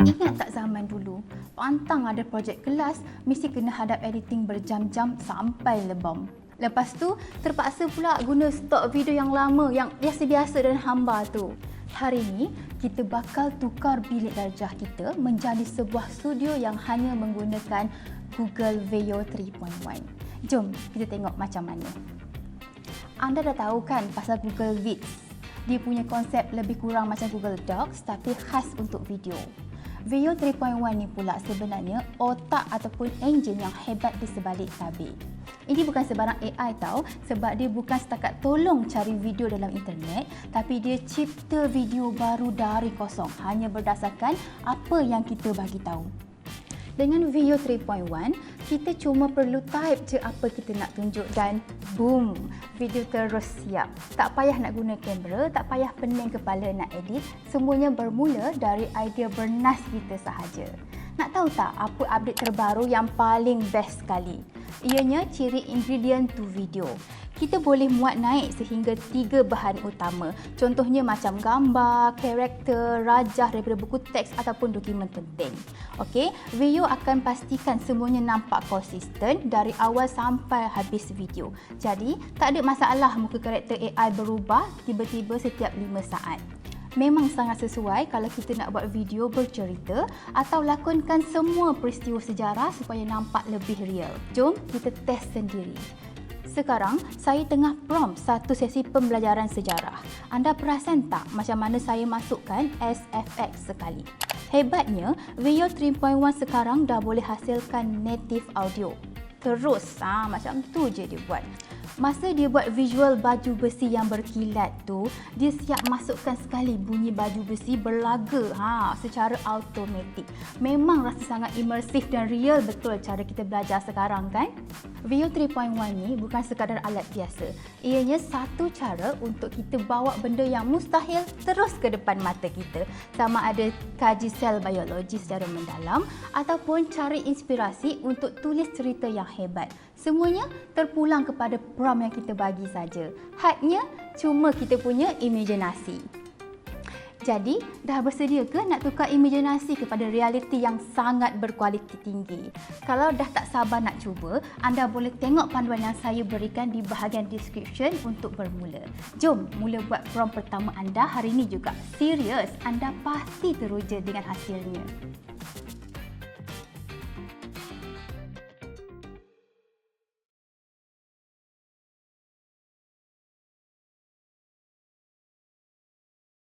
Ingat tak zaman dulu, pantang ada projek kelas, mesti kena hadap editing berjam-jam sampai lebam. Lepas tu, terpaksa pula guna stok video yang lama yang biasa-biasa dan hamba tu. Hari ni, kita bakal tukar bilik darjah kita menjadi sebuah studio yang hanya menggunakan Google Veo 3.1. Jom kita tengok macam mana. Anda dah tahu kan pasal Google Vids? Dia punya konsep lebih kurang macam Google Docs tapi khas untuk video. Veo 3.1 ni pula sebenarnya otak ataupun enjin yang hebat di sebalik tabir. Ini bukan sebarang AI tau, sebab dia bukan setakat tolong cari video dalam internet, tapi dia cipta video baru dari kosong hanya berdasarkan apa yang kita bagi tahu. Dengan Veo 3.1, kita cuma perlu type je apa kita nak tunjuk dan boom, video terus siap. Tak payah nak guna kamera, tak payah pening kepala nak edit, semuanya bermula dari idea bernas kita sahaja. Nak tahu tak apa update terbaru yang paling best sekali? Ianya ciri ingredient to video. Kita boleh muat naik sehingga 3 bahan utama. Contohnya macam gambar, karakter, rajah daripada buku teks ataupun dokumen penting. Okey, Veo akan pastikan semuanya nampak konsisten dari awal sampai habis video. Jadi, tak ada masalah muka karakter AI berubah tiba-tiba setiap 5 saat. Memang sangat sesuai kalau kita nak buat video bercerita atau lakonkan semua peristiwa sejarah supaya nampak lebih real. Jom kita test sendiri. Sekarang, saya tengah prompt satu sesi pembelajaran sejarah. Anda perasan tak macam mana saya masukkan SFX sekali? Hebatnya, Veo 3.1 sekarang dah boleh hasilkan native audio. Terus, macam tu je dia buat. Masa dia buat visual baju besi yang berkilat tu, dia siap masukkan sekali bunyi baju besi berlaga secara automatik. Memang rasa sangat imersif dan real betul cara kita belajar sekarang kan? Veo 3.1 ni bukan sekadar alat biasa. Ianya satu cara untuk kita bawa benda yang mustahil terus ke depan mata kita. Sama ada kaji sel biologi secara mendalam ataupun cari inspirasi untuk tulis cerita yang hebat. Semuanya terpulang kepada prompt yang kita bagi saja. Hadnya cuma kita punya imajinasi. Jadi, dah bersedia ke nak tukar imajinasi kepada realiti yang sangat berkualiti tinggi? Kalau dah tak sabar nak cuba, anda boleh tengok panduan yang saya berikan di bahagian description untuk bermula. Jom mula buat prompt pertama anda hari ini juga. Serius, anda pasti teruja dengan hasilnya.